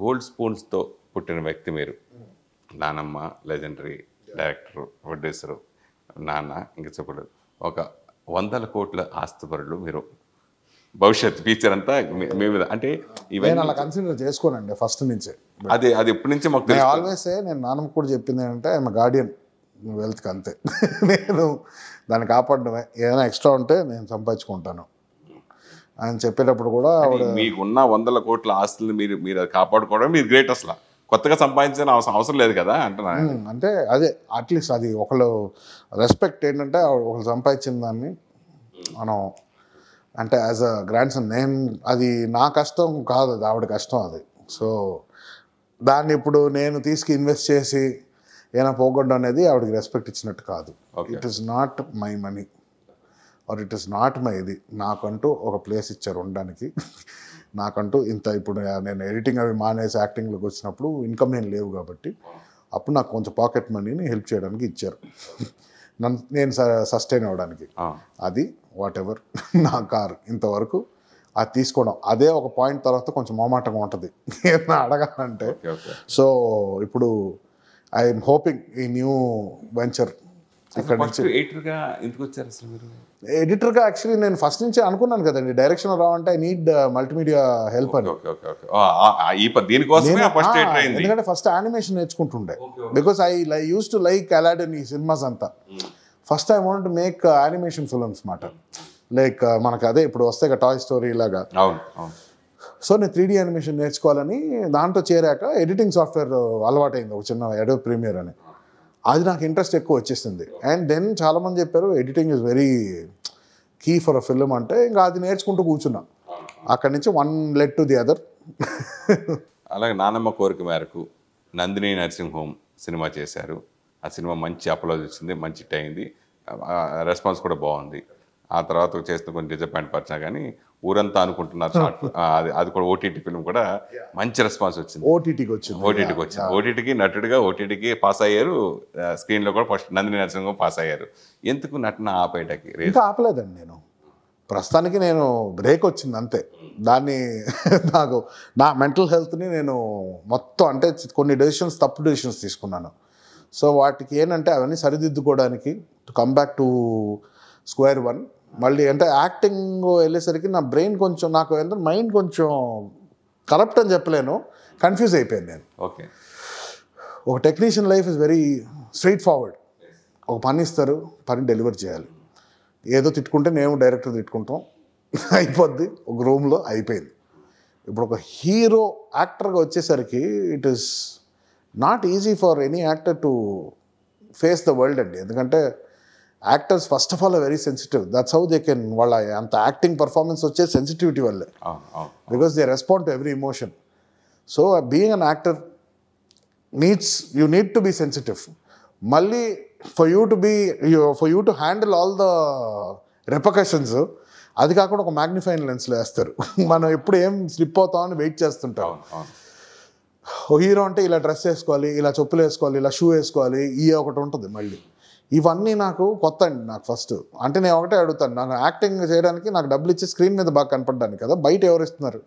Gold స్పూన్స్తో పుట్టిన వ్యక్తి మీరు. నానమ్మ లెజెండరీ డైరెక్టరు, ప్రొడ్యూసరు, నాన్న ఇంకా చెప్పలేదు. ఒక 100 కోట్ల ఆస్తిపరులు మీరు. భవిష్యత్ ఫ్యూచర్ అంతా మీ మీద. అంటే నేను అలా కన్సిడర్ చేసుకోనండి ఫస్ట్ నుంచే. అది ఎప్పటి నుంచి మాకు తెలుసు. ఆల్వేస్ నేను నాన్నమ్మ కూడా చెప్పింది ఏంటంటే ఐఎమ్ గార్డియన్ వెల్త్కి, అంతే. నేను దాన్ని కాపాడడమే, ఏదైనా ఎక్స్ట్రా ఉంటే నేను సంపాదించుకుంటాను ఆయన చెప్పేటప్పుడు కూడా. మీకున్న 100 కోట్ల ఆస్తులు మీరు అది కాపాడుకోవడం మీరు గ్రేట్. అసలు కొత్తగా సంపాదించిన అవసరం లేదు కదా అంటున్నాను. అంటే అదే అట్లీస్ట్ అది ఒకళ్ళు రెస్పెక్ట్ ఏంటంటే ఒకళ్ళు సంపాదించిన దాన్ని మనం అంటే యాజ్ అ గ్రాండ్ సన్ నేను, అది నా కష్టం కాదు, అది ఆవిడ కష్టం అది. సో దాన్ని ఇప్పుడు నేను తీసుకు ఇన్వెస్ట్ చేసి ఏమైనా పోగొట్టడం అనేది ఆవిడకి రెస్పెక్ట్ ఇచ్చినట్టు కాదు. It is not my money are it is not my ఇది. నాకంటూ ఒక ప్లేస్ ఇచ్చారు ఉండడానికి. నాకంటూ ఇంత ఇప్పుడు నేను ఎడిటింగ్ అవి మానేసి యాక్టింగ్లోకి వచ్చినప్పుడు ఇన్కమ్ ఏం లేవు కాబట్టి అప్పుడు నాకు కొంచెం పాకెట్ మనీని హెల్ప్ చేయడానికి ఇచ్చారు, నేను సస్టైన్ అవ్వడానికి. అది వాట్ ఎవర్ నా కార్ ఇంతవరకు అది తీసుకోవడం, అదే ఒక పాయింట్ తర్వాత కొంచెం మొహమాటంగా ఉంటుంది ఏమన్నా అడగాలంటే. సో ఇప్పుడు ఐఎమ్ హోపింగ్ ఈ న్యూ వెంచర్ ఇక్కడ నుంచి ఎడిటర్గా యాక్చువల్లీ నేను ఫస్ట్ నుంచి అనుకున్నాను కదండి, డైరెక్షన్ రావంటే ఐ నీడ్ మల్టీమీడియా హెల్ప్ అని. ఎందుకంటే ఫస్ట్ యానిమేషన్ నేర్చుకుంటుండే, because I used to like Aladdin ఈ సినిమాస్ అంతా. First I want to make animation films మాట, లైక్ మనకు అదే ఇప్పుడు వస్తాయి కదా టాయ్ స్టోరీ లాగా. సో నేను 3D యానిమేషన్ నేర్చుకోవాలని దాంట్లో చేరాక ఎడిటింగ్ సాఫ్ట్వేర్ అలవాటైంది, ఒక చిన్న అడోబ్ ప్రీమియర్ అని. అది నాకు ఇంట్రెస్ట్ ఎక్కువ వచ్చేసింది. అండ్ దెన్ చాలామంది చెప్పారు editing is very key for a film అంటే, ఇంకా అది నేర్చుకుంటూ కూర్చున్నా. అక్కడి నుంచి one led to the other. అలాగే నానమ్మ కోరిక మేరకు నందిని నర్సింగ్ హోమ్ సినిమా చేశారు. ఆ సినిమా మంచి అప్లోజ్ వచ్చింది, మంచి హిట్ అయింది, రెస్పాన్స్ కూడా బాగుంది. ఆ తర్వాత చేస్తున్న కొన్ని డిసప్పాయింట్ పరిచినా కానీ ఊరంతా అనుకుంటున్నారు షార్ట్, అది కూడా ఓటీటీ ఫిల్మ్ కూడా మంచి రెస్పాన్స్ వచ్చింది. ఓటీటీకి వచ్చింది. ఓటీటీకి నటుడిగా ఓటీటీకి పాస్ అయ్యారు, స్క్రీన్లో కూడా ఫస్ట్ నందిని నర్సింగ్ పాస్ అయ్యారు. ఎందుకు నటన ఆపేయటానికి? ఇంకా ఆపలేదండి నేను, ప్రస్తుతానికి నేను బ్రేక్ వచ్చింది అంతే. దాన్ని నాకు నా మెంటల్ హెల్త్ని నేను మొత్తం అంటే కొన్ని డెసిషన్స్ తప్పు డెసిషన్స్ తీసుకున్నాను. సో వాటికి ఏంటంటే అవన్నీ సరిదిద్దుకోవడానికి to come back to square one. మళ్ళీ అంటే యాక్టింగ్ వెళ్ళేసరికి నా బ్రెయిన్ కొంచెం, నాకు ఏంటంటే మైండ్ కొంచెం కరప్ట్ అని చెప్పలేను, కన్ఫ్యూజ్ అయిపోయాను నేను. ఓకే, ఒక technician life is very straight forward. ఒక పని ఇస్తారు, పని డెలివర్ చేయాలి. ఏదో తిట్టుకుంటే నేను డైరెక్టర్ తిట్టుకుంటాం, అయిపోద్ది, ఒక రూమ్లో అయిపోయింది. ఇప్పుడు ఒక హీరో యాక్టర్గా వచ్చేసరికి it is not easy for any actor to face the world అండి. ఎందుకంటే actors first of all very sensitive, that's how they can, వాళ్ళ అంత యాక్టింగ్ పర్ఫార్మెన్స్ వచ్చే సెన్సిటివిటీ వల్లే, because they respond to every emotion. So being an actor you need to be sensitive. మళ్ళీ for you to handle all the repercussions, అది కాకుండా ఒక magnifying లెన్స్లో వేస్తారు. మనం ఎప్పుడు ఏం స్లిప్ అవుతామని వెయిట్ చేస్తుంటాం. ఓ హీరో అంటే ఇలా డ్రెస్ వేసుకోవాలి, ఇలా చెప్పులు వేసుకోవాలి, ఇలా షూ వేసుకోవాలి, ఈ ఒకటి ఉంటుంది. మళ్ళీ ఇవన్నీ నాకు కొత్త అండి. నాకు ఫస్ట్ అంటే నేను ఒకటే అడుగుతాను, నాకు యాక్టింగ్ చేయడానికి నాకు డబ్బులు ఇచ్చి స్క్రీన్ మీద బాగా కనపడడానికి కదా, బయట ఎవరు ఇస్తున్నారు?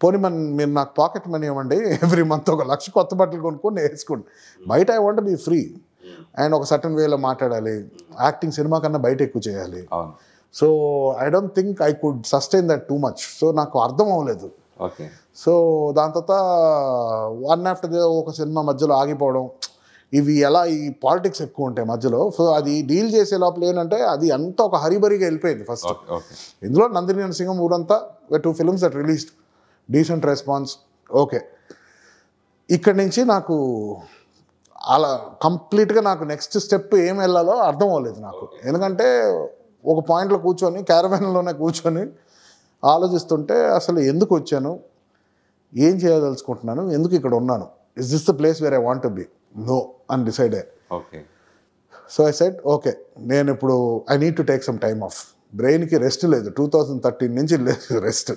పోనీ మీరు నాకు పాకెట్ మనీ ఇవ్వండి, ఎవ్రీ మంత్ 1 లక్ష కొత్త బట్టలు కొనుక్కొని వేసుకోండి. బయట I want be free and ఒక సర్టన్ వేలో మాట్లాడాలి. యాక్టింగ్ సినిమా కన్నా బయట ఎక్కువ చేయాలి. So I don't think I could sustain that too much. సో నాకు అర్థం అవ్వలేదు. సో దాని తర్వాత వన్ ఆఫ్టర్ ఒక సినిమా మధ్యలో ఆగిపోవడం, ఇవి ఎలా ఈ పాలిటిక్స్ ఎక్కువ ఉంటాయి మధ్యలో. సో అది డీల్ చేసే లోపల ఏంటంటే అది అంతా ఒక హరిబరిగా వెళ్ళిపోయింది ఫస్ట్. ఇందులో నందిని నరసింహం ఊరంతా 2 films that released, decent response. Okay, ఇక్కడి నుంచి నాకు అలా కంప్లీట్గా నాకు నెక్స్ట్ స్టెప్ ఏం వెళ్ళాలో అర్థం అవ్వలేదు నాకు. ఎందుకంటే ఒక పాయింట్లో కూర్చొని క్యారవాన్లోనే కూర్చొని ఆలోచిస్తుంటే అసలు ఎందుకు వచ్చాను, ఏం చేయదలుచుకుంటున్నాను, ఎందుకు ఇక్కడ ఉన్నాను, is this the place where I want to be, no అని డిసైడ్ అయ్యా. సో ఐ సెడ్ ఓకే, నేను ఇప్పుడు I need to take some time off. బ్రెయిన్కి రెస్ట్ లేదు, 2013 నుంచి లేదు రెస్ట్.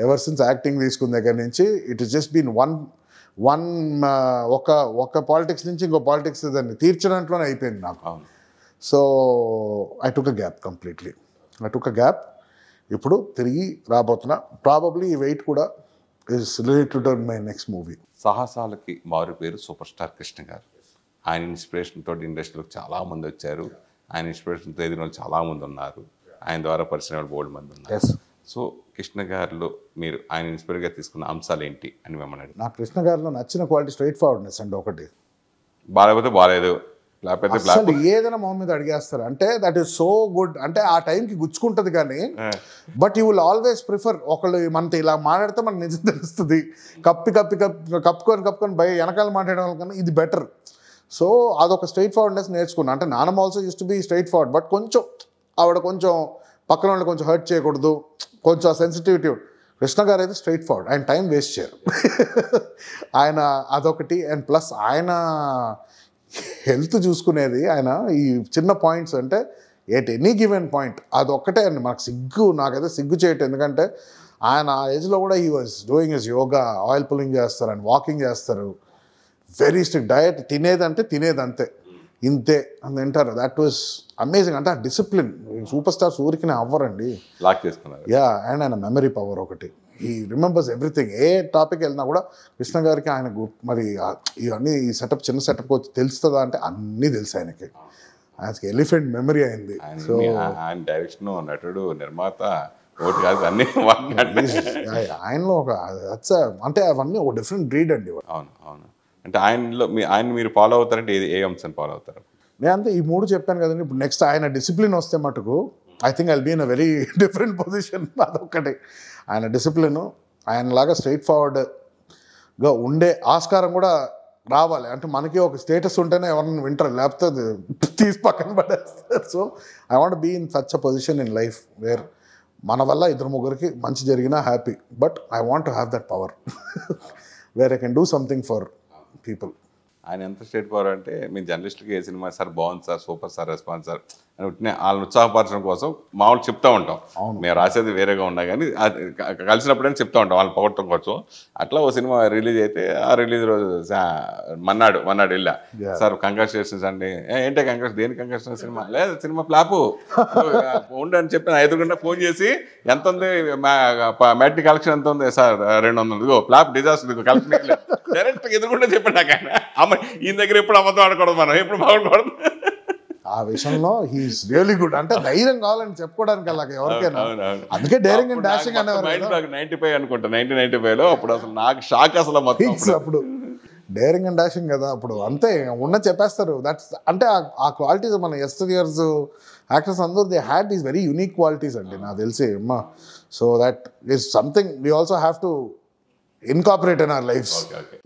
ఎవర్ సిన్స్ యాక్టింగ్ తీసుకున్న దగ్గర నుంచి it is just been one ఒక పాలిటిక్స్ నుంచి ఇంకో పాలిటిక్స్ దాన్ని తీర్చడంలోనే అయిపోయింది నాకు. So I took a gap completely. ఇప్పుడు తిరిగి రాబోతున్నా. ప్రాబబ్లీ ఈ వెయిట్ కూడా is related to my next movie. సాహసాలకి మారు పేరు సూపర్ స్టార్ కృష్ణ గారు. ఆయన ఇన్స్పిరేషన్ తోటి ఇండస్ట్రీలోకి చాలామంది వచ్చారు. ఆయన ఇన్స్పిరేషన్తో ఎదిగిన వాళ్ళు చాలామంది ఉన్నారు. ఆయన ద్వారా పరిచయం వాళ్ళు బోల్డ్ మంది ఉన్నారు. సో కృష్ణ గారిలో మీరు ఆయన ఇన్స్పైర్గా తీసుకున్న అంశాలు ఏంటి అని మిమ్మల్ని అడిగి. నాకు కృష్ణ గారిలో నచ్చిన క్వాలిటీ స్ట్రైట్ ఫార్వర్డ్నెస్ అండి. ఒకటి బాగాలేకపోతే బాగాలేదు, లేకపోతే అసలు ఏదైనా మొహం మీద అడిగేస్తారు అంటే దట్ ఈస్ సో గుడ్. అంటే ఆ టైంకి గుచ్చుకుంటుంది కానీ but you will always prefer ఒకళ్ళు మనతో ఇలా మాట్లాడితే మనకు నిజం తెలుస్తుంది. కప్పుకొని వెనకాల మాట్లాడడం కన్నా ఇది బెటర్. సో అదొక స్ట్రైట్ ఫార్వర్డ్నెస్ నేర్చుకున్నా. అంటే నానమ్మ also use to be straight forward, but కొంచెం ఆవిడ కొంచెం పక్కన వాళ్ళు కొంచెం హర్ట్ చేయకూడదు, కొంచెం సెన్సిటివిటీ. కృష్ణ గారు అయితే స్ట్రైట్ ఫార్వర్డ్, ఆయన టైం వేస్ట్ చేయరు. ఆయన అదొకటి. అండ్ ప్లస్ ఆయన హెల్త్ చూసుకునేది ఆయన ఈ చిన్న పాయింట్స్ అంటే ఎట్ ఎనీ గివెన్ పాయింట్ అదొక్కటే అండి మనకు సిగ్గు. నాకైతే సిగ్గు చేయటం. ఎందుకంటే ఆయన ఆ ఏజ్లో కూడా he was doing his yoga, oil pulling చేస్తారు అండ్ వాకింగ్ చేస్తారు. Very strict diet. తినేది అంతే, ఇంతే అని తింటారు. That was amazing. అంటే ఆ డిసిప్లిన్ సూపర్ స్టార్స్ ఊరికి అవ్వరండి. లాక్ చేసుకున్నారు. యా. అండ్ ఆయన మెమరీ పవర్ ఒకటి. ఈ రిమెంబర్స్ ఎవ్రీథింగ్. ఏ టాపిక్ వెళ్ళినా కూడా కృష్ణ గారికి ఆయన మరి ఇవన్నీ ఈ సెటప్ చిన్న సెటప్ వచ్చి తెలుస్తుందా అంటే అన్నీ తెలుసు ఆయనకి. ఆయనకి ఎలిఫెంట్ మెమరీ అయింది. సో ఆయన డైరెక్షన్, నటుడు, నిర్మాత ఒకటి కాదు అన్ని ఆయనలో ఒక అంటే అవన్నీ ఒక డిఫరెంట్ బ్రీడ్ అండి. అవును అవును. అంటే ఆయన మీరు ఫాలో అవుతారంటే ఏ అంశాన్ని ఫాలో అవుతారు? నేను అంతే ఈ మూడు చెప్పాను కదండి. ఇప్పుడు నెక్స్ట్ ఆయన డిసిప్లిన్ వస్తే మటుకు I think I'll be in a very different position. అదొక్కటి. ఆయన డిసిప్లిన్, ఆయనలాగా స్ట్రైట్ ఫార్వర్డ్గా ఉండే ఆస్కారం కూడా రావాలి. అంటే మనకి ఒక స్టేటస్ ఉంటేనే ఎవరిని వింటారు, లేకపోతే తీసి పక్కన పడేస్తారు. So I want be in such a position in life where మన వల్ల ఇద్దరు ముగ్గురికి మంచి జరిగినా happy, but I want to have that power where I can do something for people. ఆయన ఎంత స్ట్రేట్ ఫార్వర్డ్ అంటే మీ జర్నలిస్ట్కి ఏ సినిమా సార్ బాగుంది sir, super sir, response sir అని వాళ్ళని ఉత్సాహపరచడం కోసం మామూలు చెప్తూ ఉంటాం. మేము రాసేది వేరేగా ఉన్నా కానీ కలిసినప్పుడైనా చెప్తూ ఉంటాం వాళ్ళని పొగట్టడం కోసం. అట్లా ఓ సినిమా రిలీజ్ అయితే ఆ రిలీజ్ రోజు మన్నాడు వెళ్ళా, సార్ కంగ్రాచులేషన్స్ అండి. ఏంటంటే కంగ్రాట్స్, దేని కంగ్రాచులేషన్? సినిమా లేదు, సినిమా ఫ్లాపు ఉండని చెప్పి 5 గంటల ఫోన్ చేసి ఎంత ఉంది మ్యాట్ని కలెక్షన్ ఎంత ఉంది సార్? 200. ఇదిగో ఫ్లాప్ డిజాస్టర్ కలెక్షన్ డైరెక్ట్ ఎదురుకుంటే చెప్పండి నాకు. ఆయన అమ్మ ఈయన దగ్గర ఎప్పుడు అబద్ధం ఆడకూడదు, మనం ఎప్పుడు బాగుండకూడదు. ఆ విషయంలో హీఈస్ రియలీ గుడ్. అంటే ధైర్యం కావాలని చెప్పుకోవడానికి అలాగే ఎవరికైనా. అందుకే డైరింగ్ అండ్ డాషింగ్ అనేవారు. 95 అనుకుంటా, 1995లో. అప్పుడు అసలు నాకు షాక్ అసలు మొత్తం. అప్పుడు డైరింగ్ అండ్ డాషింగ్ కదా అప్పుడు. అంతే ఉన్న చెప్పేస్తారు. దట్స్ అంటే ఆ క్వాలిటీస్ మన యస్టర్‌ఇయర్స్ యాక్టర్స్ అందరూ they had these very unique qualities అండి నాకు తెలిసి అమ్మా. So that is something we also have to incorporate in our lives. Okay.